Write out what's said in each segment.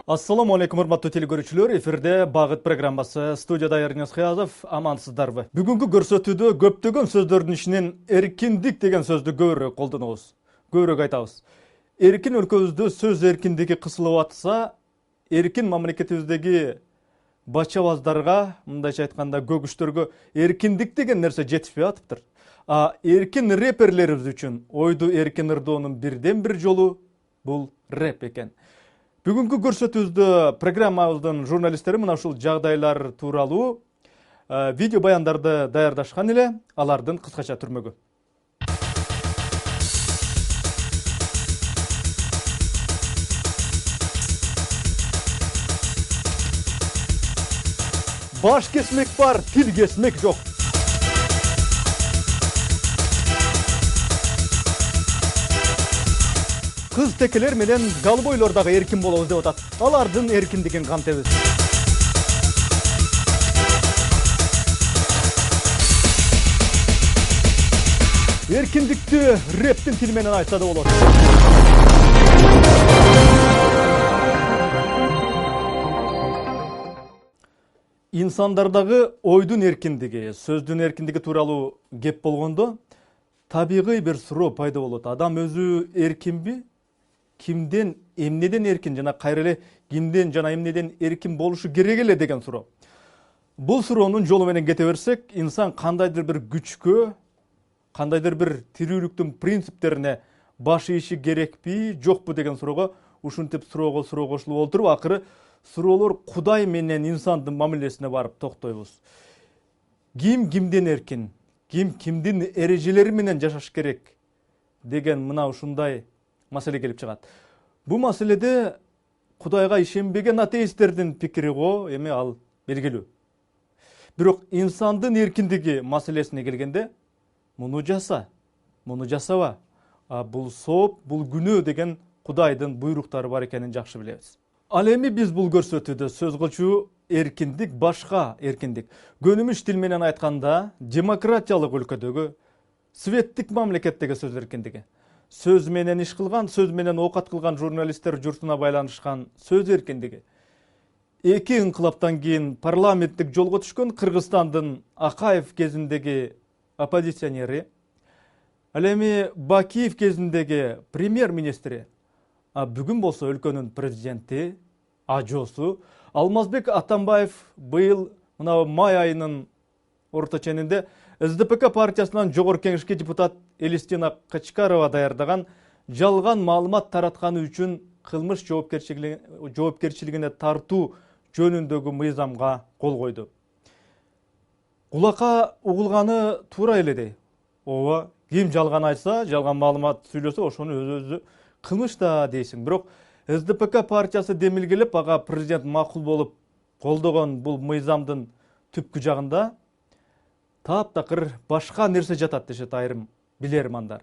Ассаламу алейкум, урматтуу телекөрүүчүлөр. Эфирде Багыт программасы. Студияда Эрнес Кыязов. Амансыздарбы? Бүгүнкү көрсөтүүдө көптөгөн сөздөрдүн ичинен эркиндик деген сөздү көбүрөөк колдонобуз. Көбүрөөк айтабыз. Эркин өлкөбүздө сөз эркиндиги кысылып атса, эркин мамлекетибиздеги бачабаздарга, мындайча айтканда көгүчтөргө эркиндик деген нерсе жетишпей атыптыр. Эркин рэперлерибиз үчүн ойду эркин ырдоонун бирден бир жолу бул рэп экен. Бүгүнкү көрсөтүүбүздө программабыздын журналисттери мына ушул жагдайлар тууралуу видео баяндарды даярдашкан эле, алардын кыскача түрмөгү. Баш кесмек бар, тил кесмек жок. Кыз текелер менен галбойлор дагы эркин болобуз деп атат. Алардын эркиндигин камтебиз. Эркиндикти рэптин тили менен айтса да болот. Инсандардагы ойдун эркиндиги, сөздүн эркиндиги тууралуу кеп болгондо табигый бир суроо пайда болот. Адам өзү эркинби? Кимден, эмнеден эркин жана кайра эле кимден жана эмнеден эркин болушу керек эле деген суроо. Бул суроонун жолу менен кете берсек, инсан кандайдыр бир күчкө, кандайдыр бир тирүүлүктүн принциптерине баш ийиши керекпи, жокпу деген суроого ушинтип суроо кошулуп олтуруп, акыры суроолор Кудай менен инсандын мамилесине барып токтойбуз. Ким кимден эркин, ким кимдин эрежелери менен жашаш керек деген мына ушундай маселе келип чыгат. Бул маселеде Кудайга ишенбеген атеисттердин пикири эми ал белгилүү. Бирок инсандын эркиндиги маселесине келгенде муну жаса, муну жасаба, бул сооп, бул күнөө деген Кудайдын буйруктары бар экенин жакшы билебиз. Ал эми биз бул көрсөтүүдө сөз кылчу эркиндик башка эркиндик. Көнүмүш тил менен айтканда демократиялык өлкөдөгү светтик мамлекеттеги сөз эркиндиги. Сөз менен иш кылган, сөз менен оокат кылган журналисттер журтуна байланышкан сөз эркиндиги. Эки инкылаптан кийин парламенттик жолго түшкөн Кыргызстандын Акаев кезиндеги оппозиционери, ал эми Бакиев кезиндеги премьер-министри, бүгүн болсо өлкөнүн президенти, ажоосу Алмазбек Атамбаев быйыл мына май айынын орто ченинде СДПК партиясынан жогорку кеңешке депутат Элистина Качкарова даярдаган жалган маалымат таратканы үчүн кылмыш жоопкерчилигине тартуу жөнүндөгү мыйзамга кол койду. Кулакка угулганы туура эле дей. Ооба, ким жалган айтса, жалган маалымат сүйлөсө, ошону өзү кылмыш да дейсиң. Бирок СДПК партиясы демилгелеп, ага президент макул болуп колдогон бул мыйзамдын түпкү жагында таптакыр башка нерсе жатат дешет айрым билермандар.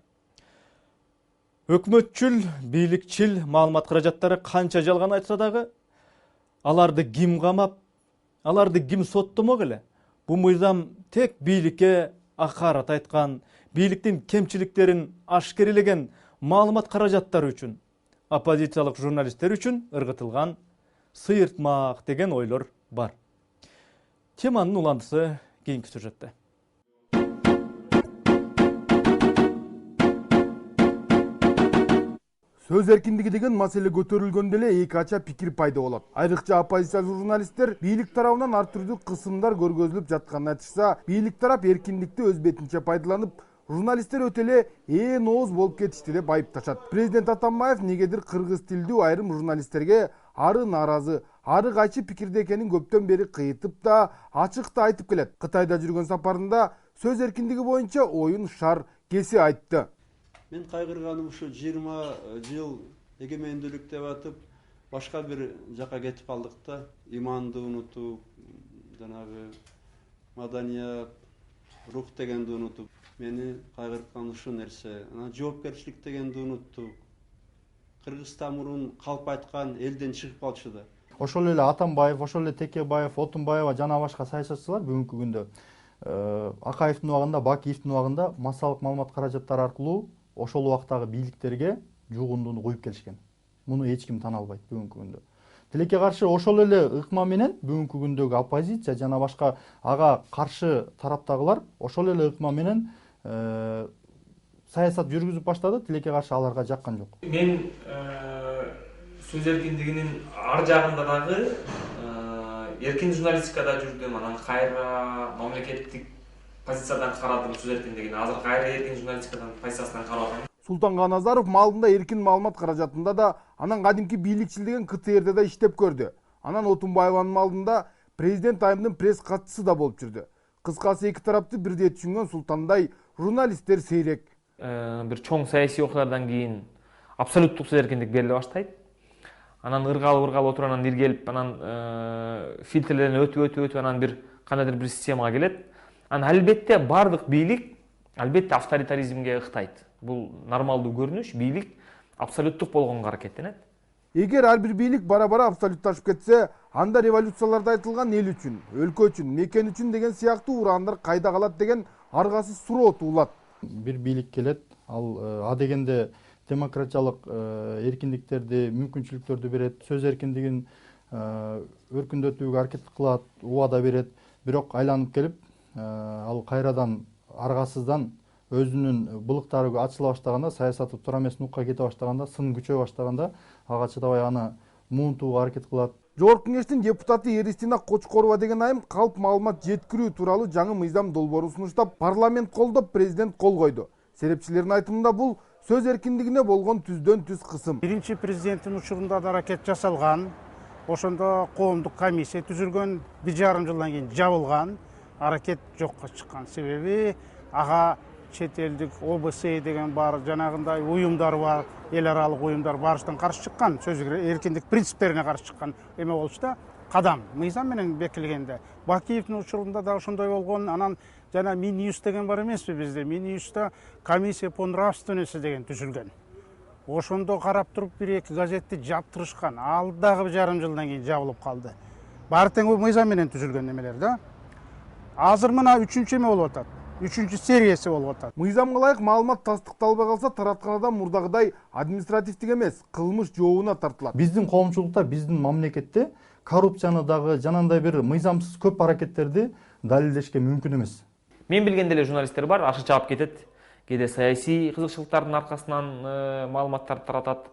Өкмөтчүл, бийликчил маалымат каражаттары канча жалган айтса дагы, аларды ким камап, аларды ким соттомок эле? Бул мыйзам тек бийликке акарат айткан, бийликтин кемчиликтерин ашкерелеген маалымат каражаттары үчүн, оппозициялык журналисттер үчүн ыргытылган сыйыртмак деген ойлор бар. Теманын уландысы кийинки сюжетте. Сөз эркиндиги деген маселе көтөрүлгөндө эле эки ача пикир пайда болот. Айрыкча оппозиция журналисттер бийлик тарабынан ар түрдүү кысымдар көргөзүлүп жатканын айтышса, бийлик тарап эркиндикти өз бетинче пайдаланып, журналисттер өтө эле ээн ооз болуп кетишти деп айыпташат. Президент Атамбаев негедир кыргыз тилдүү айрым журналисттерге ары нааразы, ары кайчы пикирде экенин көптөн бери кыйытып да, ачык да айтып келет. Кытайда жүргөн сапарында сөз эркиндиги боюнча оюн шар кесе айтты. Мен кайгырганым ушу 20 жыл эгемендүүлүк деп атып, башка бир жака кетип калдык да. Иманды унутуп, жанагы маданият, рух дегенди унутуп. Мени кайгырткан ушу нерсе. Жоопкерчилик дегенди уnuттук. Кыргызстан мурун калп айткан элден чыгып калчу да. Ошол эле Атамбаев, ошол эле Текебаев, Отунбаева жана башка саясатчылар бүгүнкү күндө Акаевдин убагында, Бакиевдин убагында массалык маалымат каражаттары аркылуу ошол убактагы бийликтерге жугундууну коюп келишкен. Муну эч ким тана албайт бүгүнкү күндө. Тилекке каршы ошол эле ыкма менен бүгүнкү күндөгү оппозиция жана башка ага каршы тараптагылар ошол эле ыкма менен саясат жүргүзүп баштады. Тилекке каршы аларга жаккан жок. Мен сөз эркиндигинин ар жагында дагы эркин журналистикада жүрдүм, анан кайра мамлекеттик позициядан карадым сөз эркиндигине. Азыр кайра эркин журналистикадан позициясынан карап атам. Султан Назаров маалында эркин маалымат каражатында да, анан кадимки бийликчил деген КТРде да иштеп көрдү. Анан Отунбаеванын маалында президент айымдын пресс катчысы да болуп жүрдү. Кыскасы эки тарапты бирдей түшүнгөн Султандай журналисттер сейрек. Бир чоң саясий окуялардан кийин абсолюттук сөз эркиндик бериле баштайт. Анан ыргалып отуруп, анан иргелип, анан фильтрлерден өтүп, анан бир кандайдыр бир системага келет. Анан албетте бардык бийлик албетте авторитаризмге ыктайт. Бул нормалдуу көрүнүш, бийлик абсолюттук болгонго аракеттенет. Эгер ар бир бийлик бара-бара абсолютташып кетсе, анда революцияларда айтылган эл үчүн, өлкө үчүн, мекен үчүн деген сыяктуу ураандар кайда калат деген аргасыз суроо туулат. Бир бийлик келет, ал а дегенде демократиялык эркиндиктерди, мүмкүнчүлүктөрдү берет, сөз эркиндигин өркүндөтүүгө аракет кылат, убада берет. Бирок айланып келип, ал кайрадан аргасыздан өзүнүн былыктары ачыла баштаганда, саясаты туура эмес нукка кете баштаганда, сын күчөй баштаганда, ага чыдабай аны муунтууга аракет кылат. Жогорку кеңештин депутаты Эристина Кочкорова деген айым калп маалымат жеткирүү тууралуу жаңы мыйзам долбоорун сунуштап, парламент колдоп, президент кол койду. Серепчилердин айтымында бул сөз эркиндигине болгон түздөн түз кысым. Биринчи президенттин учурунда да аракет жасалган. Ошондо коомдук комиссия түзүлгөн, 1,5 жылдан кийин жабылган. Аракет жокко чыккан. Себеби ага чет элдик ОБСЕ деген бар, жанагындай уюмдар бар, эл аралык уюмдар барыштан каршы чыккан, сөз эркиндик принциптерине каршы чыккан эме болчу да, кадам мыйзам менен бекилгенде. Бакиевдин учурунда да ошондой болгон. Анан жана Минюс деген бар эмеспи бизде? Минюста комиссия по нравственности деген түзүлгөн. Ошондо карап туруп бир-эки газетти жаптырышкан. Ал дагы 1,5 жылдан кийин жабылып калды. Баары тең мыйзам менен түзүлгөн немелер да. Азыр мына 3-эме болуп атат. 3-чү сериясы болуп атат. Мыйзамга ылайык маалымат тастыкталбай калса, тараткан адам мурдагыдай административдик эмес, кылмыш жообуна тартылат. Биздин коомчулукта, биздин мамлекетте коррупцияны дагы жанагындай бир мыйзамсыз көп аракеттерди далилдешке мүмкүн эмес. Мен билгенде эле журналисттер бар, ашы чаап кетет. Кээде саясий кызыкчылыктардын аркасынан маалыматтарды таратат.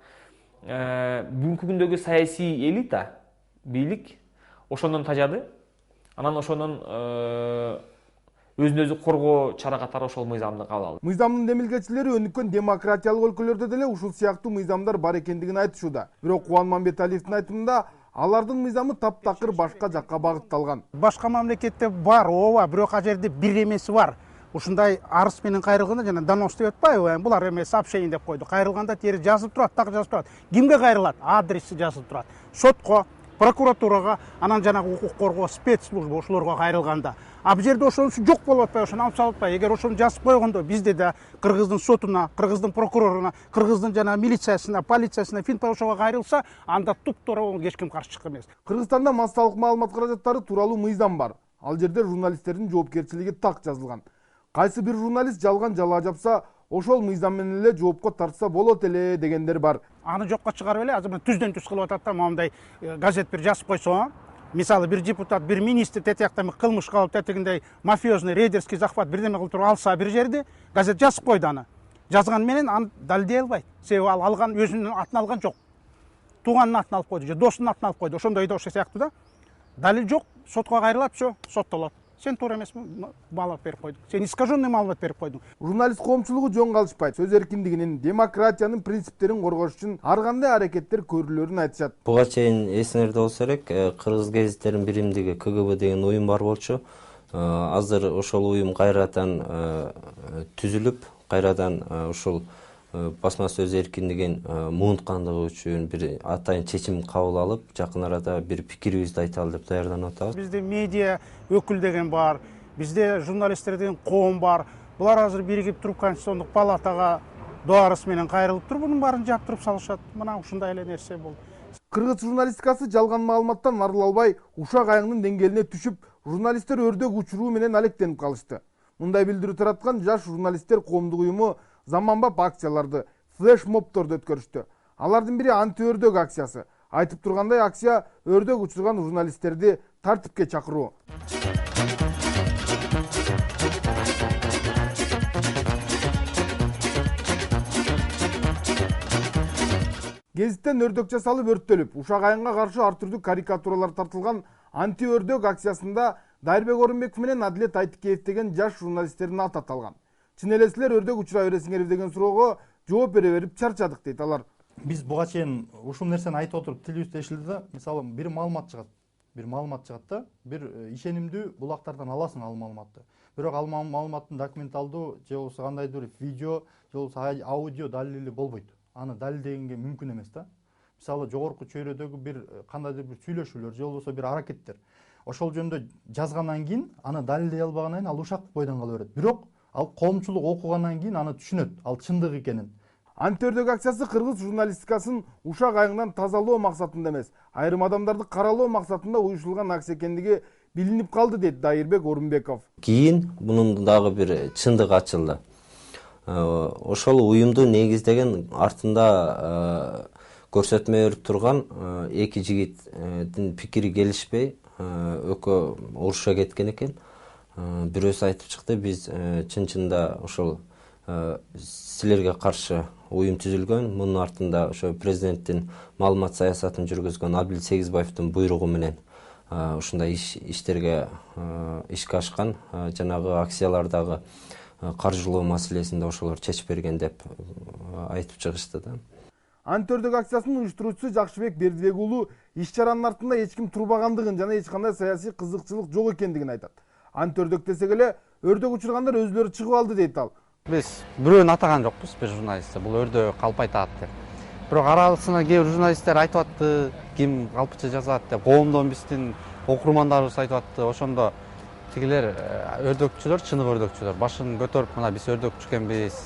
Бүгүнкү күндөгү саясий элита, бийлик ошондон тажады. Анан ошонун өзүн өзү коргоо чара катары ошол мыйзамды кабыл алды. Мыйзамдын демилгечилери өнүккөн демократиялык өлкөлөрдө деле ушул сыяктуу мыйзамдар бар экендигин айтышууда. Бирок Кубан Мамбеталиевдин айтымында алардын мыйзамы таптакыр башка жакка багытталган. Башка мамлекетте бар, ооба, бирок ал жерде бир эмеси бар. Ушундай арыз менен кайрылганда жана донос деп атпайбы? Булар эме сообщение деп койду. Кайрылганда тери жазылып турат, так жазылып турат. Кимге кайрылат? Адреси жазылып турат. Сотко, прокуратурага, анан жанагы укук коргоо спецслужба ошолорго кайрылганда. А бул жерде ошонусу жок болуп атпайбы? Ошону алып салып атпайбы? Эгер ошону жазып койгондо бизде да кыргыздын сотуна, кыргыздын прокуроруна, кыргыздын жана милициясына, полициясына, ошого кайрылса, анда туп-туура эч ким каршы чыккан эмес. Кыргызстанда массалык маалымат каражаттары тууралуу мыйзам бар. Ал жерде журналисттердин жоопкерчилиги так жазылган. Кайсы бир журналист жалган жалаа жапса, ошол мыйзам менен эле жоопко тартса болот эле дегендер бар. Аны жокко чыгарып эле, азыр түздөн түз кылып атат да, моундай газет бир жазып койсо, мисалы бир депутат, бир министр тетияктан кылмыш кылып, тетигиндей мафиозный, рейдерский захват бирдеме кылып туруп алса бир жерде, газет жазып койду аны. Жазган менен аны далилдей албайт. Себеби ал алган өзүнүн атын алган жок. Тууганынын атын алып койду, же досунун атын алып койду. Ошондой да ошо сыяктуу да. Далил жок, сотко кайрылат, все, соттолот. Сен туура эмес маалымат берип койдуң. Сен искаженный маалымат берип койдуң. Журналист коомчулугу жөн калышпайт. Сөз эркиндигинин, демократиянын принциптерин коргош үчүн ар кандай аракеттер көрүлөрүн айтышат. Буга чейин эсиңерде болсо керек, Кыргыз гезиттеринин биримдиги КГБ деген уюм бар болчу. Азыр ошол уюм кайрадан түзүлүп, кайрадан ушул басма сөз эркиндигин муунткандыгы үчүн бир атайын чечим кабыл алып, жакын арада бир пикирибизди айталы деп даярданып атабыз. Бизде медиа өкүл деген бар, бизде журналисттер деген коом бар. Булар азыр биригип туруп Конституциондук палатага дуарыс менен кайрылып туруп, мунун баарын жаптырып салышат. Мына ушундай эле нерсе болду. Кыргыз журналистикасы жалган маалыматтан арыла албай, ушак айыңдын деңгээлине түшүп, журналисттер өрдөк учуруу менен алектенип калышты. Мындай билдирүү тараткан жаш журналисттер коомдук уюму заманбап акцияларды, флешмобторду өткөрүштү. Алардын бири антиөрдөк акциясы. Айтып тургандай, акция өрдөк учурган журналисттерди тартипке чакыруу. Гезиттен өрдөк жасалып өрттөлүп, Ушак айынга каршы ар түрдүү карикатуралар тартылган анти өрдөк акциясында Дайырбек Орунбеков менен Адилет Айтыкеев деген жаш журналисттердин аты аталган. Чын эле силер өрдөк учура бересиңерби деген суроого жооп бере берип чарчадык дейт алар. Биз буга чейин ушул нерсени айтып отуруп тилибиз тешилди да, мисалы бир маалымат чыгат да, бир ишенимдүү булактардан аласың ал маалыматты. Бирок ал маалыматтын документалдуу же болбосо кандайдыр видео же болбосо аудио далили болбойт. Аны далилдегенге мүмкүн эмес да. Мисалы жогорку чөйрөдөгү бир кандайдыр бир сүйлөшүүлөр же болбосо бир аракеттер. Ошол жөнүндө жазгандан кийин аны далилдей албагандан кийин ал ушак бойдон кала берет. Бирок ал коомчулук окугандан кийин аны түшүнөт, ал чындык экенин. Анти-өрдөк акциясы кыргыз журналистикасын Ушак айыңдан тазалоо максатында эмес, айрым адамдарды каралоо максатында уюштурулган акция экендиги билинип калды дейт Дайырбек Орунбеков. Кийин мунун дагы бир чындыгы ачылды. Ошол уюмду негиздеген артында көрсөтмө берип турган эки жигиттин пикири келишпей экөө уруша кеткен экен. Бирөөсү айтып чыкты, биз чын-чында ошол силерге каршы уюм түзүлгөн, мунун артында ошо президенттин маалымат саясатын жүргүзгөн Абдил Сегизбаевдин буйругу менен ушундай иштерге ишке ашкан, жанагы акциялардагы каржылоо маселесинде ошолор чечип берген деп айтып чыгышты да. Анти-өрдөк акциясынын уюштуруучусу Жакшыбек Бердибек уулу иш-чаранын артында эч ким турбагандыгын жана эч кандай саясий кызыкчылык жок экендигин айтат. Анти-өрдөк десек эле өрдөк учургандар өзүлөрү чыгып алды дейт ал. Биз бирөөнү атаган жокпуз, бир журналистти. Бул өрдөк калп айтат деп. Бирок арасына кээ бир журналисттер айтып атты, ким калпча жазат деп, коомдон биздин окурмандарыбыз айтып атты. Ошондо тигилер өрдөкчүлөр, чыныгы өрдөкчүлөр башын көтөрүп, мына биз өрдөкчү экенбиз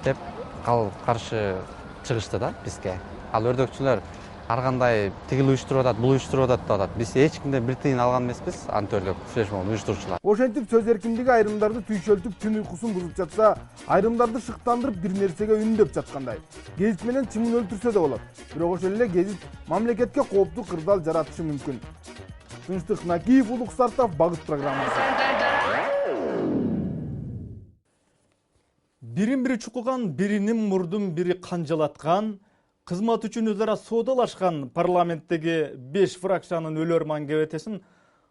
деп каршы чыгышты да бизге. Ал өрдөкчүлөр ар кандай тигил уюштуруп атат, бул уюштуруп атат деп атат. Биз эч кимден бир тыйын алган эмеспиз, анти-өрдөк флешмоб уюштуруучулар. Ошентип сөз эркиндиги айрымдарды түйшөлтүп, түн уйкусун бузуп жатса, айрымдарды шыктандырып бир нерсеге үндөп жаткандай. Гезит менен чымын өлтүрсө да болот. Бирок ошол эле гезит мамлекетке кооптуу кырдаал жаратышы мүмкүн. Тынчтык Накиев, Улук Стартап, Багыт программасы. Бирин-бири чукуган, биринин мурдун бири канжалаткан, кызмат үчүн өз ара соодалашкан парламенттеги 5 фракциянын өлөрман кебетесин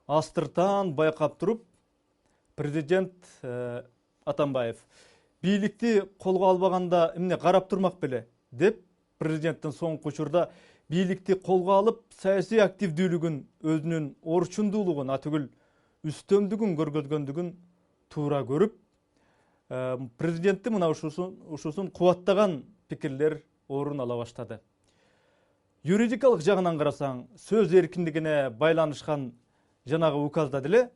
астыртан байкап туруп, президент Атамбаев бийликти колго албаганда эмне карап турмак беле деп президенттин соңку учурда бийликти колго алып саясий активдүүлүгүн, өзүнүн орчундуулугун, атүгүл үстөмдүгүн көргөзгөндүгүн туура көрүп, президентти мына ушусун кубаттаган пикирлер орун ала баштады. Юридикалык жагынан карасаң, сөз эркиндигине байланышкан жанагы указда деле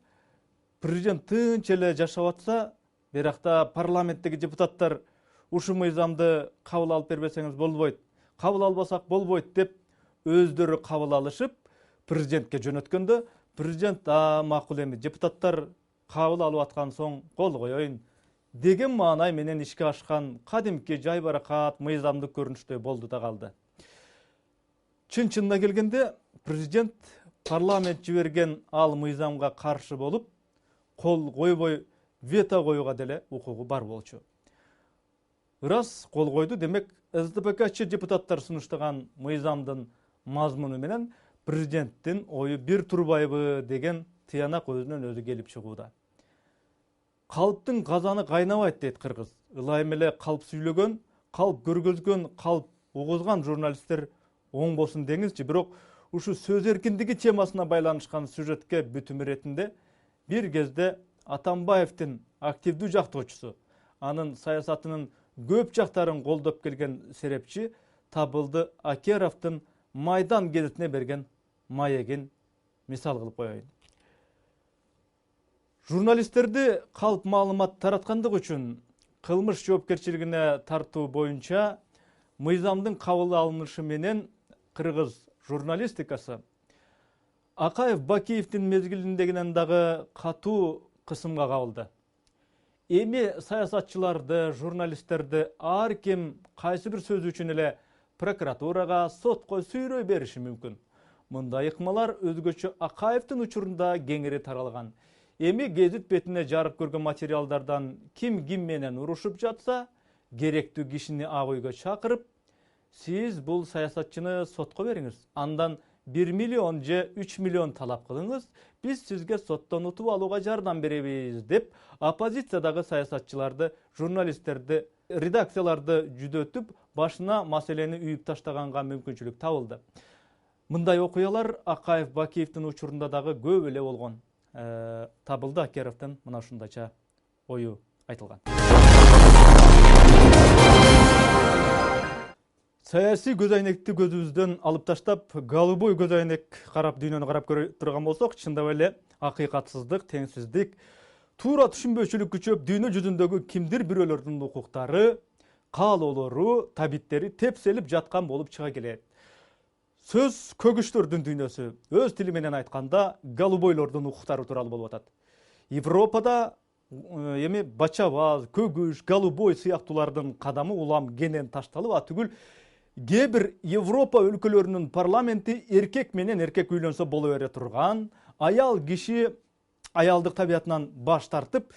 президент тынч эле жашап атса, биракта парламенттеги депутаттар ушу мыйзамды кабыл алып бербесеңиз болбойт, кабыл албасак болбойт деп өздөрү кабыл алышып, президентке жөнөткөндө, президент макул эми депутаттар кабыл алып аткан соң кол коеюн деген маанай менен ишке ашкан кадимки жайбаракат мыйзамдык көрүнүштөй болду да калды. Чын-чынына келгенде президент парламент жиберген ал мыйзамга каршы болуп, кол койбой вето коюуга деле укугу бар болчу. Ырас кол койду, демек СДПКчы депутаттар сунуштаган мыйзамдын мазмуну менен президенттин ою бир турбайбы деген тыянак өзүнөн өзү келип чыгууда. Калптын казаны кайнабайт дейт кыргыз. Ылайым эле калп сүйлөгөн, калп көргөзгөн, калп угузган журналисттер оңбосун деңизчи. Бирок ушу сөз эркиндиги темасына байланышкан сюжетке бүтүм иретинде бир кезде Атамбаевдин активдүү жактоочусу, анын саясатынын көп жактарын колдоп келген серепчи Табылды Акеровдун Майдан гезитине берген маегин мисал кылып коеюн. Журналисттерди калп маалымат тараткандык үчүн кылмыш жоопкерчилигине тартуу боюнча мыйзамдын кабыл алынышы менен кыргыз журналистикасы Акаев Бакиевдин мезгилиндегинен дагы катуу кысымга кабылды. Эми саясатчыларды, журналисттерди ар ким кайсы бир сөзү үчүн эле прокуратурага, сотко сүйрөй бериши мүмкүн. Мындай ыкмалар өзгөчө Акаевдин учурунда кеңири таралган. Эми гезит бетине жарык көргөн материалдардан ким менен урушуп жатса, керектүү кишини ак үйгө чакырып, сиз бул саясатчыны сотко бериңиз. Андан 1 миллион же 3 миллион талап кылыңыз, биз сизге соттон утуп алууга жардам беребиз деп оппозициядагы саясатчыларды, журналисттерди, редакцияларды жүдөтүп, башына маселени үйүп таштаганга мүмкүнчүлүк табылды. Мындай окуялар Акаев Бакиевдин учурунда дагы көп эле болгон. Табылды Акеровдун мына ушундайча ою айтылган. Саясий көзайнекти көзүбүздөн алып таштап, голубой көзайнек карап дүйнөнү карап турган болсок, чындап эле акыйкатсыздык, теңсиздик, туура түшүнбөчүлүк күчөп, дүйнө жүзүндөгү кимдир бирөөлөрдүн укуктары, каалоолору, табиттери тепселип жаткан болуп чыга келет. Сөз көгүчтөрдүн дүйнөсү, өз тили менен айтканда, голубойлордун укуктары тууралуу болуп атат. Европада эми бачабаз, көгүч, голубой сыяктуулардын кадамы улам кенен ташталып, түгүл кээ бир Европа өлкөлөрүнүн парламенти эркек менен эркек үйлөнсө боло бере турган, аял киши аялдык табиятынан баш тартып,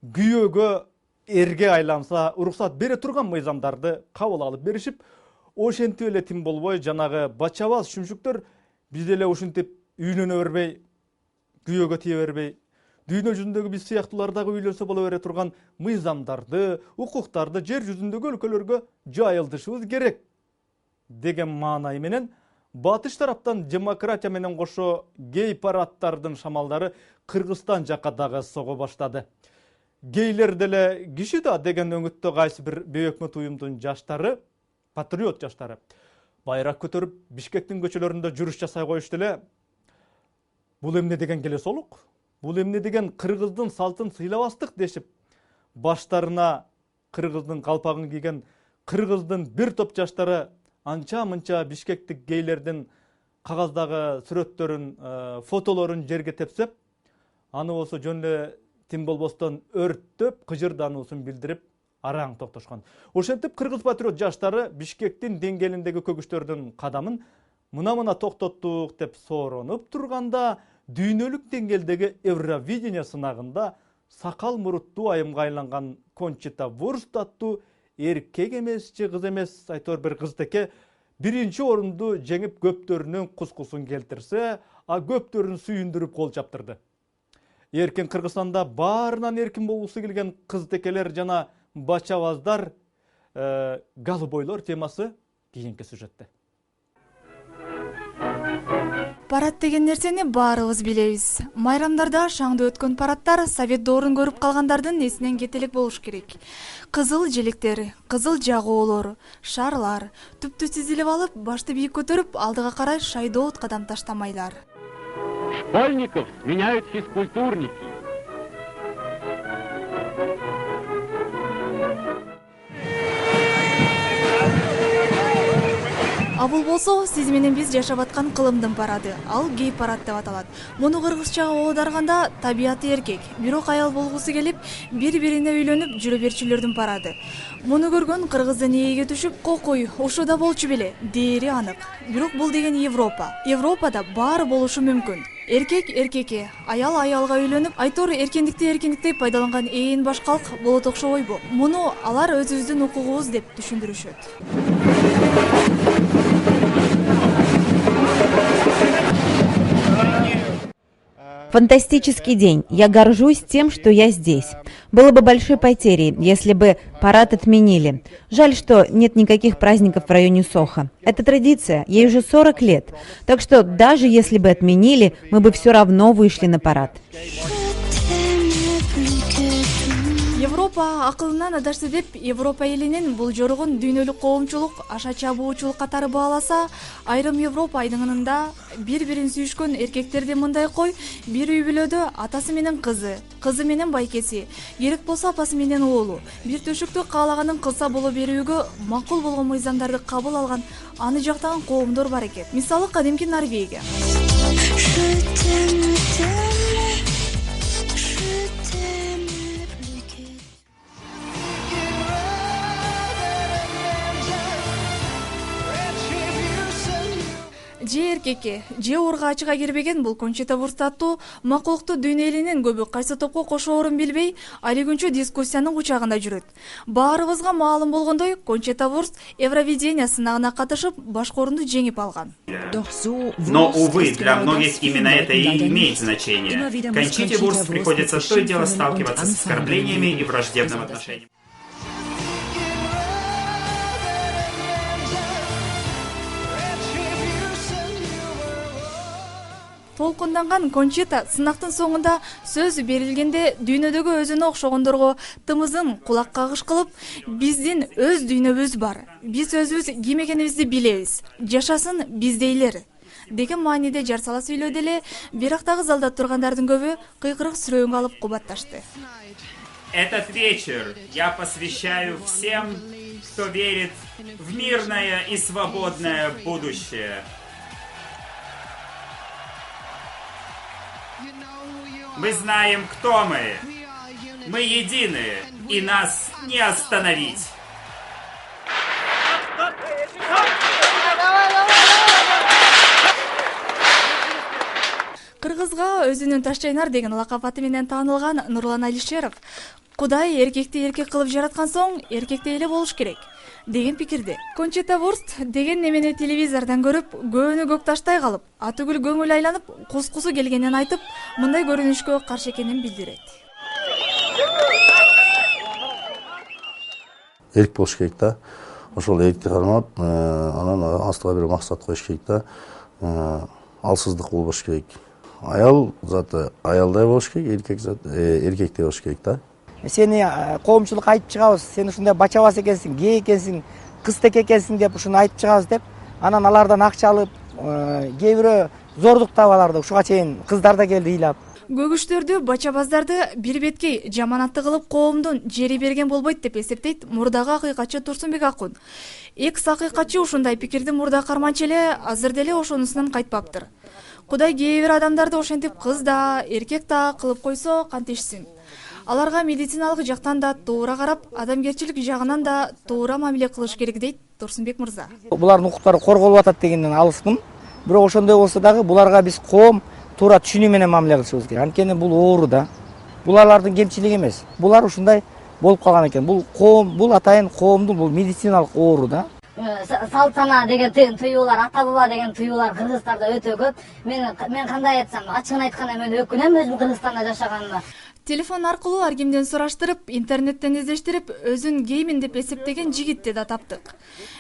күйөөгө эрге айланса уруксат бере турган мыйзамдарды кабыл алып беришип, ошентип эле тим болбой, жанагы бачабаз шүмшүктөр биз деле ушинтип үйлөнө бербей, күйөөгө тие бербей, дүйнө жүзүндөгү биз сыяктуулар дагы үйлөнсө боло бере турган мыйзамдарды, укуктарды жер жүзүндөгү өлкөлөргө жайылтышыбыз керек деген маанай менен батыш тараптан демократия менен кошо гей парадтардын шамалдары Кыргызстан жакка дагы сого баштады. Гейлер деле киши да деген өңүттө кайсы бир бейөкмөт уюмдун жаштары, патриот жаштары байрак көтөрүп Бишкектин көчөлөрүндө жүрүш жасай коюшту эле. Бул эмне деген келесолук? Бул эмне деген кыргыздын салтын сыйлабастык дешип, баштарына кыргыздын калпагын кийген кыргыздын бир топ жаштары анча-мынча бишкектик гейлердин кагаздагы сүрөттөрүн, фотолорун жерге тепсеп, аны болсо жөн эле тим болбостон өрттөп, кыжырдануусун билдирип, араң токтошкон. Ошентип кыргыз патриот жаштары Бишкектин деңгээлиндеги көгүчтөрдүн кадамын мына токтоттук деп сооронуп турганда, дүйнөлүк деңгээлдеги Евровидение сынагында сакал муруттуу айымга айланган Кончита Вурст аттуу эркек эмес же кыз эмес, айтор бир кыздеке биринчи орунду жеңип көптөрүнүн кускусун келтирсе, а көптөрүн сүйүндүрүп кол чаптырды. Эркин Кыргызстанда баарынан эркин болгусу келген кыздекелер жана бачабаздар, голубойлор темасы кийинки сюжетте. Парад деген нерсени баарыбыз билебиз. Майрамдарда шаңды өткөн парадтар совет доорун көрүп калгандардын эсинен кете элек болуш керек. Кызыл желектер, кызыл жагоолор, шарлар, түптү тизилип алып, башты бийик көтөрүп, алдыга карай шайдоот кадам таштамайлар. Школьников сменяют физкультурники. А бул болсо сиз менен биз жашап аткан кылымдын парады. Ал гей парад деп аталат. Муну кыргызчага оодарганда табияты эркек, бирок аял болгусу келип, бири-бирине үйлөнүп жүрө берчүлөрдүн парады. Муну көргөн кыргыздын ээге түшүп, кокуй, ошо да болчу беле, дээри анык. Бирок бул деген Европа. Европада баары болушу мүмкүн. Эркек эркекке, аял аялга үйлөнүп, айтор эркиндикти пайдаланган ээн баш калк болот окшобойбу? Муну алар өзүбүздүн укугубуз деп түшүндүрүшөт. Фантастический день. Я горжусь тем, что я здесь. Было бы большой потерей, если бы парад отменили. Жаль, что нет никаких праздников в районе Сохо. Это традиция, ей уже 40 лет. Так что даже если бы отменили, мы бы все равно вышли на парад. Европа акылынан адашты деп Европа элинин бул жорогун дүйнөлүк коомчулук аша чабуучулук катары бааласа, айрым Европа айдыңында бири-бирин сүйүшкөн эркектерди мындай кой, бир үй бүлөдө атасы менен кызы, кызы менен байкеси, керек болсо апасы менен уулу, бир төшөктү каалаганын кылса боло берүүгө макул болгон мыйзамдарды кабыл алган, аны жактаган коомдор бар экен. Мисалы кадимки Норвегия. же эркекке же ургаачыга кирбеген бул Кончита Вурст аттуу макулуктуу дүйнө элинин көбү кайсы топко кошоорун билбей али күнчү дискуссиянын кучагында жүрөт. Баарыбызга маалым болгондой, Кончита Вурст Евровидение сынагына катышып башкы орунду жеңип алган. Но, увы, для многих именно это и имеет значение. Кончите Вурст приходится то и дело сталкиваться с оскорблениями и враждебным отношением. Толкунданган Кончита сынактын соңунда сөз берилгенде дүйнөдөгү өзүнө окшогондорго тымызын кулак кагыш кылып, биздин өз дүйнөбүз бар. Биз өзүбүз ким экенибизди билебиз. Жашасын биздейлер деген мааниде жар сала сүйлөдү эле, бирок дагы залда тургандардын көбү кыйкырык сүрөөнгө алып кубатташты. Этот вечер я посвящаю всем, кто верит в мирное и свободное будущее. Мы знаем, кто мы. Мы едины, и нас не остановить. Кыргызга өзүнүн Ташчайнар деген лакап аты менен таанылган Нурлан Алишеров Кудай эркекти эркек кылып жараткан соң эркектей эле болуш керек деген пикирде. Кончита Вурст деген немени телевизордон көрүп, көөнү көк таштай калып, атүгүл көңүл айланып, кускусу келгенин айтып, мындай көрүнүшкө каршы экенин билдирет. Эрк болуш керек да. Ошол эркти кармап, анан астыга бир максат коюш керек да. Алсыздык болбош керек. Аял заты аялдай болуш керек, эркек заты эркектей болуш керек да. Сени коомчулукка айтып чыгабыз, сен ушундай бачабас экенсиң, гей экенсиң, кызтек экенсиң деп ушуну айтып чыгабыз деп, анан алардан акча алып, кээ бирөө зордуктап аларды, ушуга чейин кыздар да келди ыйлап. Көгүчтөрдү, бачабаздарды бир беткей жаманатты кылып коомдун жери берген болбойт деп эсептейт мурдагы акыйкатчы Турсунбек Акун. Экс акыйкатчы ушундай пикирди мурда карманчу эле, азыр деле ошонусунан кайтпаптыр. Кудай кээ бир адамдарды ошентип кыз да, эркек да кылып койсо кантишсин. Аларга медициналык жактан да туура карап, адамгерчилик жагынан да туура мамиле кылыш керек дейт Турсунбек мырза. Булардын укуктары корголуп атат дегенден алыспын. Бирок ошондой болсо дагы буларга биз коом туура түшүнүү менен мамиле кылышыбыз керек. Анткени бул оору да. Бул алардын кемчилиги эмес. Булар ушундай болуп калган экен. Бул коом, бул атайын коомдун бул медициналык оору да. Салт сана деген тыюулар, ата баба деген тыюулар Кыргызстанда өтө көп. Мен кандай айтсам, ачыгын айтканда мен өкүнөм өзүм Кыргызстанда жашаганыма. Телефон аркылуу ар кимден сураштырып, интернеттен издештирип, өзүн геймин деп эсептеген жигитти да таптык.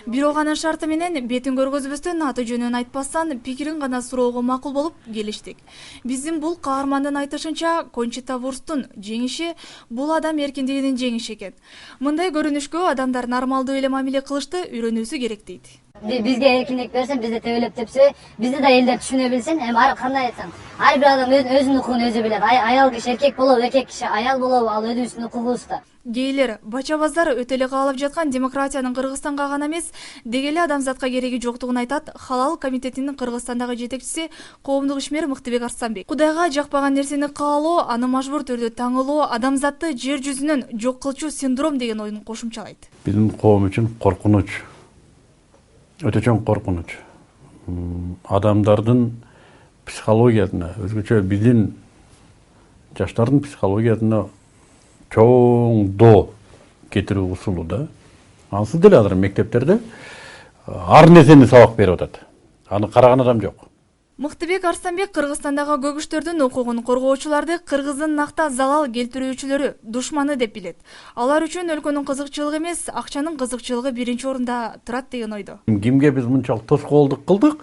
Бирок анын шарты менен бетин көргөзбөстөн аты жөнүн айтпастан пикирин гана суроого макул болуп келиштик. Биздин бул каармандын айтышынча, Кончита Вурсттун жеңиши бул адам эркиндигинин жеңиши экен. Мындай көрүнүшкө адамдар нормалдуу эле мамиле кылышты үйрөнүүсү керек дейт. Бизге эркиндик берсен, бизди тебелеп тепсе, бизди да элдер түшүнө билсин. Эми кандай айтсам, ар бир адам өзүнүн укугун өзү билет. Аял киши эркек болобу, эркек киши аял болобу, ал өзүнүн укугубуз да. Гейлер, бачабаздар өтө эле каалап жаткан демократиянын Кыргызстанга гана эмес, деги эле адамзатка кереги жоктугун айтат Халал комитетинин Кыргызстандагы жетекчиси коомдук ишмер Мыктыбек Арстанбек. Кудайга жакпаган нерсени каалоо, аны мажбур түрдө таңылоо адамзатты жер жүзүнөн жок кылчу синдром деген оюн кошумчалайт. Биздин коом үчүн коркунуч, өтө чоң коркунуч. Адамдардын психологиясына, өзгөчө биздин жаштардын психологиясына чоң доо кетирүү усулу да. Ансыз деле азыр мектептерде ар нерсени сабак берип атат. Аны караган адам жок. Мыктыбек Арстанбек Кыргызстандагы көгүчтөрдүн укугун коргоочуларды Кыргыздын накта залал келтирүүчүлөрү, душманы деп билет. Алар үчүн өлкөнүн кызыкчылыгы эмес, акчанын кызыкчылыгы биринчи орунда турат деген ойдо. Кимге биз мынчалык тоскоолдук кылдык?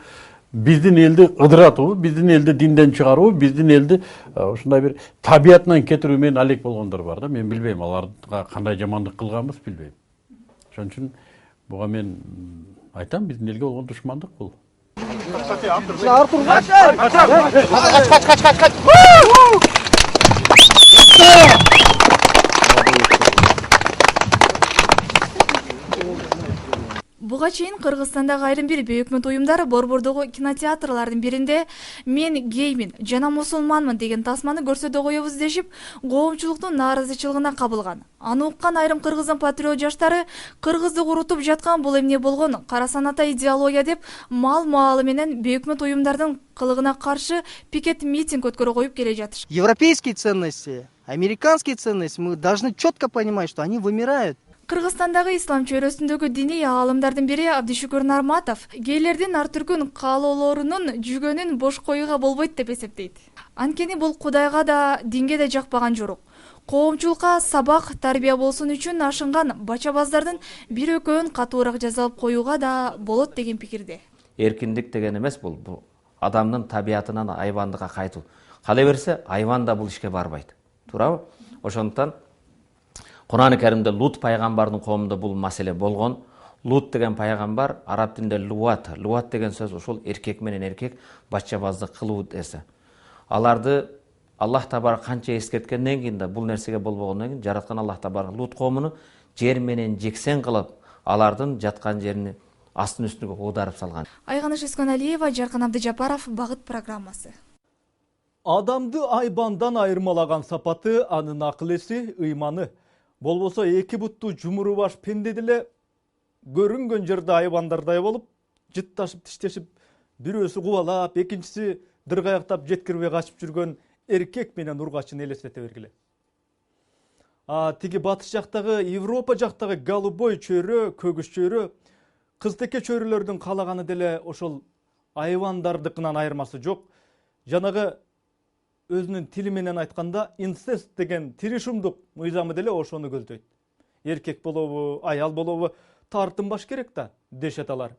Биздин элди ыдыратуу, биздин элди динден чыгаруу, биздин элди ушундай бир табиятынан кетирүү менен алек болгондор бар да. Мен билбейм, аларга кандай жамандык кылганбыз билбейм. Ошон үчүн буга мен айтам, биздин элге болгон душмандык бул. Буга чейин Кыргызстандагы айрым бир бейөкмөт уюмдар Борбордогу кинотеатрлардын биринде "Мен геймин жана мусулманмын" деген тасманы көрсөтө коебуз дешип, коомчулуктун нааразычылыгына кабылган. Аны уккан айрым кыргыздын патриот жаштары кыргызды курутуп жаткан бул эмне болгон кара саната идеология деп мал-маалы менен бейөкмөт уюмдардын кылыгына каршы пикет митинг өткөрө коюп келе жатышат. Европейские ценности, американские ценности, мы должны четко понимать, что они вымирают. Кыргызстандагы ислам чөйрөсүндөгү диний аалымдардын бири Абдишүкүр Нарматов гейлердин ар түркүн каалоолорунун жүгөнүн бош коюуга болбойт деп эсептейт. Анткени бул Кудайга да, динге да жакпаган жорук. Коомчулукка сабак, тарбия болсун үчүн ашынган бачабаздардын бир экөөнүн катуураак жазалып коюуга да болот деген пикирде. Эркиндик деген эмес бул адамдын табиятынан айвандыкка кайтуу. Кала берсе, айван да бул ишке барбайт. Туурабы? Ошондуктан Кур'ан-ы Каримде Лут пайгамбардын коомунда бул маселе болгон. Лут деген пайгамбар араб тилинде луат деген сөз ушул эркек менен эркек бачабаздык кылуу десе. Аларды Аллах Табарак канча эскерткенден кийин да бул нерсеге болбогондон кийин жараткан Аллах Табарак Лут коомуну жер менен жексен кылып, алардын жаткан жерин астын үстүнө оодарып салган. Айганыш Эскөналиева, Жаркан Абдыжапаров, Багыт программасы. Адамды айбандан айырмалаган сапаты анын акыл эси, ыйманы. Болбосо эки буттуу жумуру баш пенде деле көрүнгөн жерде айбандардай болуп, жытташып тиштешип, бирөөсү кубалап, экинчиси дыргаяктап жеткирбей качып жүргөн эркек менен ургачын элестете бергиле. Тиги батыш жактагы, Европа жактагы голубой чөйрө, көгүс чөйрө, кызтеке чөйрөлөрдүн калаганы деле ошол айбандардыкынан айырмасы жок. Жанагы өзүнүн тили менен айтканда инцест деген тиришумдук мыйзамы деле ошону көздөйт. Эркек болобу, аял болобу тартынбаш керек да, дешет алар.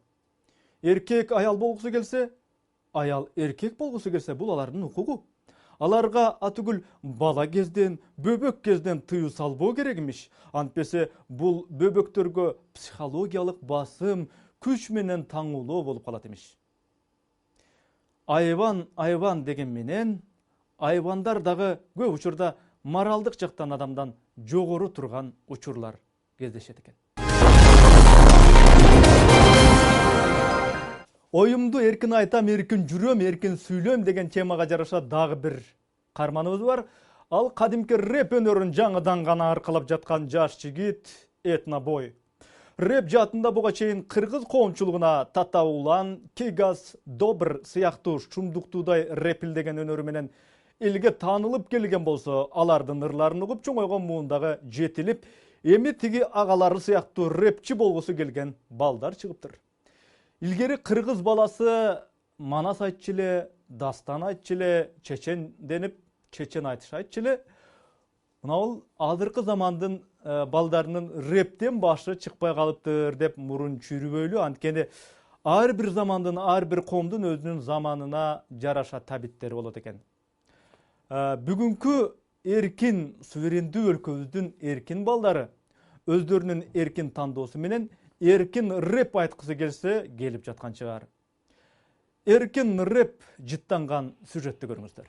Эркек аял болгусу келсе, аял эркек болгусу келсе, бул алардын укугу. Аларга атүгүл бала кезден, бөбөк кезден тыюу салбоо керек эмиш. Антпесе бул бөбөктөргө психологиялык басым, күч менен таңуулоо болуп калат эмиш. Айбан деген менен айбандар дагы көп учурда моралдык жактан адамдан жогору турган учурлар кездешет экен. Оюмду эркин айтам, эркин жүрөм, эркин сүйлөм деген темага жараша дагы бир карманыбыз бар. Ал кадимки рэп өнөрүн жаңыдан гана аркалап жаткан жаш жигит Этнобой. Рэп жаатында буга чейин кыргыз коомчулугуна Татаулан, Кигас, Добр сыяктуу шумдуктуудай рэпилдеген өнөрү менен элге таанылып келген болсо, алардын ырларын угуп чоңойгон муундагы жетилип, эми тиги агалары сыяктуу рэпчи болгусу келген балдар чыгыптыр. Илгери кыргыз баласы манас айтчу эле, дастан айтчу эле, чечен денип, чечен айтыш айтчу эле. Мына бул азыркы замандын балдарынын рэптен башы чыкпай калыптыр деп мурун чүрүбөйлү. Анткени ар бир замандын, ар бир коомдун өзүнүн заманына жараша табиттери болот экен. Бүгүнкү эркин, суверендүү өлкөбүздүн эркин балдары өздөрүнүн эркин тандоосу менен эркин рэп айткысы келсе келип жаткан чыгар. Эркин рэп жыттанган сюжетти көрүңүздөр.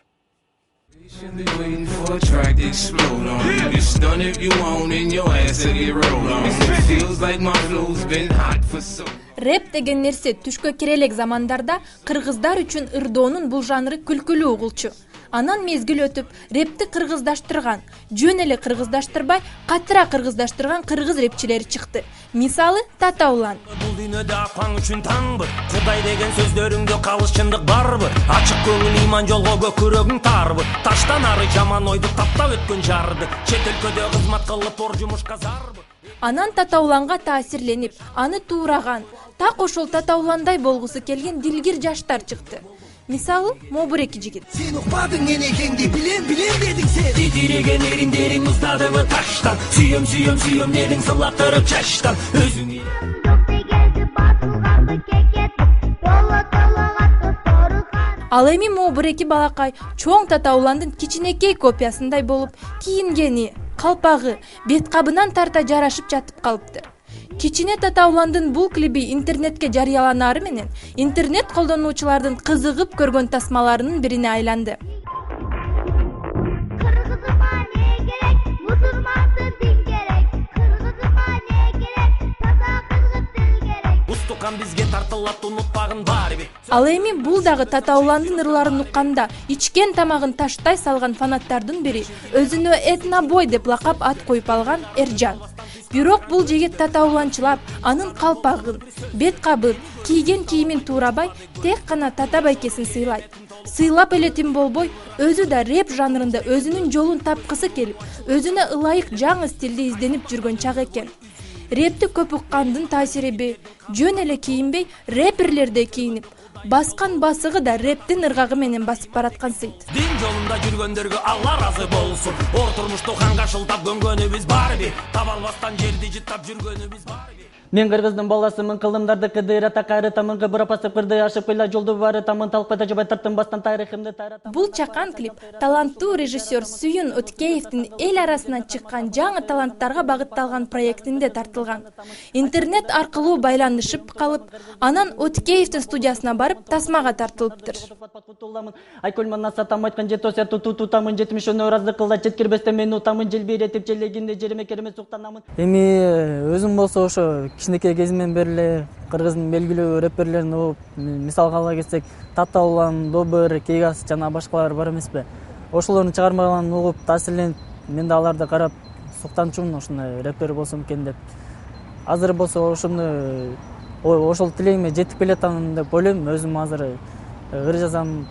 Рэп деген нерсе түшкө кире элек замандарда кыргыздар үчүн ырдоонун бул жанры күлкүлүү угулчу. Анан мезгил өтүп, рэпти кыргыздаштырган, жөн эле кыргыздаштырбай, катыра кыргыздаштырган кыргыз рэпчилери чыкты. Мисалы Татаулан. Бул дүйнөдө апаң үчүн таңбы, Кудай деген сөздөрүңдө калышчындык барбы? Ачык көңүл иман жолго көкүрөгүң тарбы? Таштан ары жаман ойду таптап өткөн жарды, чет өлкөдө кызмат кылып ор жумушка зарбы? Анан Татауланга таасирленип, аны туураган, так ошол Татауландай болгусу келген дилгир жаштар чыкты. Мисалы, Мобуреки жигит. Сен укпадың энекеңди, билем дедиң сен. Титиреген эриндериң уздадыбы таштан, сүйөм дедің сылаттырып чаштан. Өзүң Ал эми Мобуреки балакай чоң Татауландын кичинекей копиясындай болуп, кийингени, калпагы, бет кабынан тарта жарашып жатып калыптыр. Кичине Татауландын бул клиби интернетке жарыяланары менен интернет колдонуучулардын кызыгып көргөн тасмаларынын бирине айланды. жазган бизге тартылат унутпагын Барби. Ал эми бул дагы татауландын ырларын укканда ичкен тамагын таштай салган фанаттардын бири өзүнө Этнобой деп лакап ат коюп алган Эржан. Бирок бул жигит татауланчылап, анын калпагын, бет кабын, кийген кийимин туурабай, тек гана тата байкесин сыйлайт. Сыйлап эле тим болбой, өзү да рэп жанрында өзүнүн жолун тапкысы келип, өзүнө ылайык жаңы стилде изденип жүргөн чак экен. Рэпти көп уккандын таасириби, жөн эле кийинбей, рэперлердей кийинип, баскан басыгы да рэптин ыргагы менен басып бараткан сыйт. Дин жолунда жүргөндөргө Алла разы болсун. Ор турмушту канга шылтап көнгөнүбүз Барби. Таба албастан жерди жыттап жүргөнүбүз Барби. Мен кыргыздын баласымын, кылымдарды кыдырата кайрытамын, кыбырап басып кырды ашып кыйла жолду барытамын, талкпайда жабай тарттым бастан тарыхымды таратамын. Бул чакан клип таланттуу режиссер Сүйүн Өткеевдин эл арасынан чыккан жаңы таланттарга багытталган проектинде тартылган. Интернет аркылуу байланышып калып, анан Өткеевдин студиясына барып тасмага тартылыптыр. Айкөлман сатам айткан жет осяту тутамын, жетимиш өнөр разы кылда жеткирбестен мен утамын, желбиретип желегинде жериме кереме суктанамын. Эми өзүм болсо ошо кичинекей кезимден бери эле кыргыздын белгилүү рэперлерин угуп, мисалга ала келсек, Татаулан, Добыр, Кейгас жана башкалар бар эмеспи? Ошолордун чыгармаларын угуп, таасирленип, мен да аларды карап суктанчумун, ушундай рэпер болсом экен деп. Азыр болсо ошол тилегиме жетип келатам деп ойлойм, өзүм азыр ыр жазам.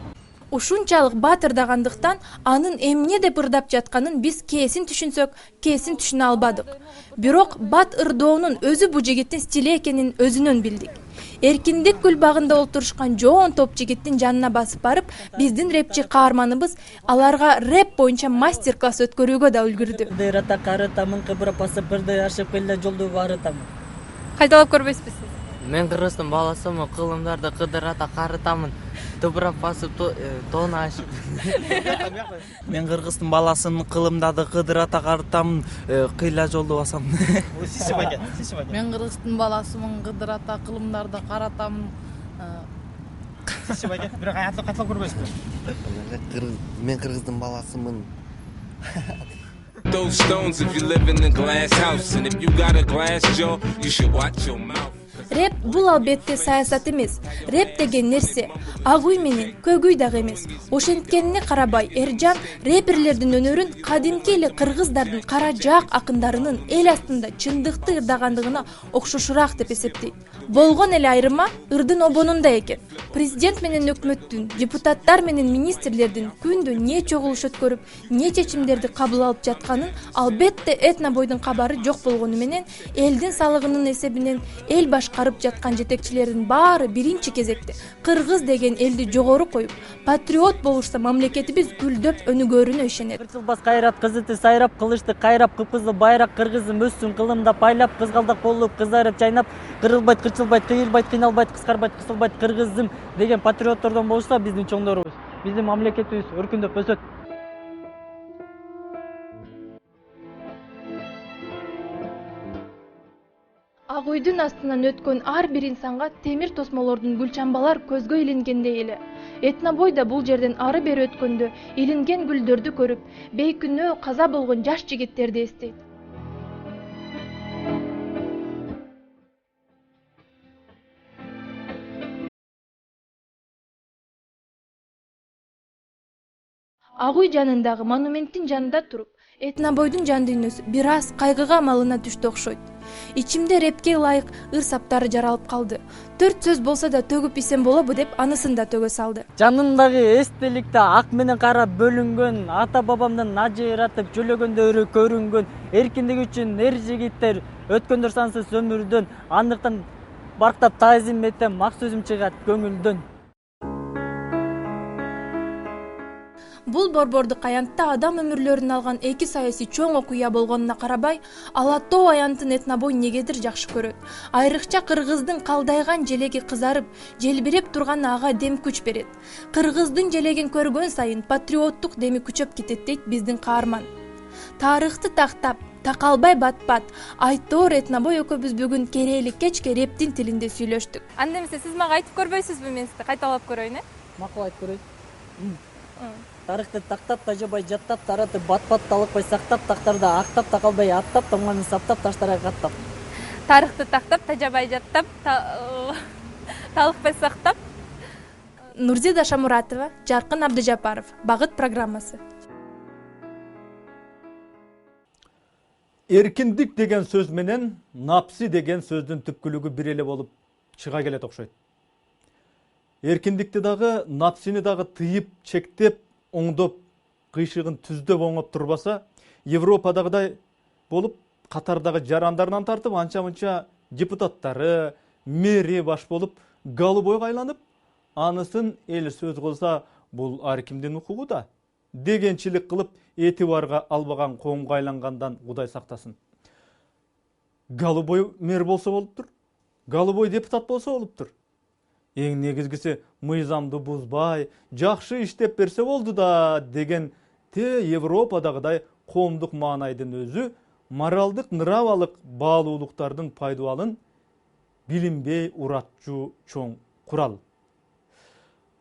Ушунчалык баатырдагандыктан анын эмне деп ырдап жатканын биз кээсин түшүнсөк, кээсин түшүнө албадык. Бирок бат ырдоонун өзү бу жигиттин стили экенин өзүнөн билдик. Эркиндик гүл багында олтурушкан жоон топ жигиттин жанына басып барып, биздин рэпчи каарманыбыз аларга рэп боюнча мастер-класс өткөрүүгө да үлгүрдү. Кыдырата кайрытамын, кыбырап басып кырды ашып кыйла жолду барытамын. Кайталап көрбөйсүзбү сиз? Мен кыргыздын баласымын, кылымдарды кыдырата карытамын, тыбырап басып тоону ашып. Мен кыргыздын баласымын, кылымдарды кыдырата карытамын, кыйла жолду басам. Мен кыргыздын баласымын, кыдырата кылымдарды каратамын. Бирок кайталап көрбөйсүзбү? Мен кыргыздын баласымын. Those stones if you live in a glass house, and if you got a glass jaw, you should watch your mouth. Рэп бул албетте саясат эмес. Рэп деген нерсе ак үй менен көк үй дагы эмес. Ошенткенине карабай, Эржан рэперлердин өнөрүн кадимки эле кыргыздардын кара жаак акындарынын эл астында чындыкты ырдагандыгына окшошураак деп эсептейт. Болгон эле айырма ырдын обонунда экен. Президент менен өкмөттүн, депутаттар менен министрлердин күндү не чогулуш өткөрүп, не чечимдерди кабыл алып жатканын албетте Этнобойдун кабары жок болгону менен элдин салыгынын эсебинен эл башкарып жаткан жетекчилердин баары биринчи кезекте кыргыз деген элди жогору коюп, патриот болушса мамлекетибиз гүлдөп өнүгөрүнө ишенет. Кырсылбас кайрат кызыты сайрап, кылычты кайрап, кыпкызыл байрак кыргызым өссүн кылымдап, айлап, кызгалдак болуп, кызарып чайнап, кырылбайт, кырчылбайт, кыйылбайт, кыйналбайт, кыскарбайт, кысылбайт кыргызым деген патриоттордон болушса биздин чоңдорубуз, биздин мамлекетибиз өркүндөп өсөт. Ак үйдүн астынан өткөн ар бир инсанга темир тосмолордун гүлчамбалар көзгө илингендей эле. Этнобой да бул жерден ары бери өткөндө илинген гүлдөрдү көрүп, бейкүнөө каза болгон жаш жигиттерди эстейт. Ак үй жанындагы монументтин жанында туруп, Этнобойдун жан дүйнөсү бир аз кайгыга малына түштү окшойт. Ичимде рэпке ылайык ыр саптары жаралып калды. 4 сөз болсо да төгүп исем болобу деп анысын да төгө салды. Жанымдагы эстеликте ак менен кара бөлүнгөн, ата бабамдын ажыратып жөлөгөндөрү көрүнгөн, эркиндик үчүн эр жигиттер өткөндөр сансыз өмүрдөн, андыктан барктап таазим этем, ак сөзүм чыгат көңүлдөн. Бул борбордук аянтта адам өмүрлөрүн алган эки саясий чоң окуя болгонуна карабай, Ала Тоо аянтын Этнобой негедир жакшы көрөт. Айрыкча кыргыздын калдайган желеги кызарып, желбиреп турганы ага дем күч берет. Кыргыздын желегин көргөн сайын патриоттук деми күчөп кетет дейт биздин каарман. Тарыхты тактап, такалбай бат-бат, Айтоор Этнобой экөөбүз бүгүн керээлик кечке рептин тилинде сүйлөштүк. Анда эмесе сиз мага айтып көрбөйсүзбү, мен сизди кайталап көрөйүн, Макул айтып көрөйүн. Тарыхты тактап, тажабай жаттап, таратып, бат-бат талыкпай сактап, тактарда актап, такалбай аттап, тамганын саптап, таштарга каттап. тарыхты тактап, тажабай жаттап, талыкпай сактап. Нурзида Шамуратова, Жаркын Абдыжапаров. Багыт программасы. Эркиндик деген сөз менен напси деген сөздүн түпкүлүгү бир эле болуп чыга келет окшойт. Эркиндикти дагы, напсини дагы тыйып, чектеп, оңдоп, кыйшыгын түздөп оңоп турбаса, Европадагыдай болуп, катардагы жарандарынан тартып, анча-мынча депутаттары, мэри баш болуп, голубойго айланып, анысын эл сөз кылса, бул ар кимдин укугу да. Дегенчилик кылып, этибарга албаган коомго айлангандан Кудай сактасын. Голубой мэр болсо болуптур. Голубой депутат болсо болуптур. Эң негизгиси мыйзамды бузбай, жакшы иштеп берсе болду да деген Европадагыдай коомдук маанайдын өзү моралдык, нравалык баалуулуктардын пайдаланын билинбей уратчу чоң курал.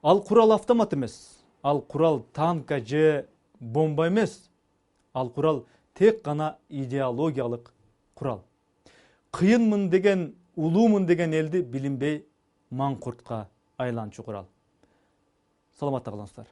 Ал курал автомат эмес. Ал курал танка же бомба эмес. Ал курал тек гана идеологиялык курал. Кыйынмын деген, улуумун деген элди билинбей маңкуртка айланчу курал. Саламатта калыңыздар.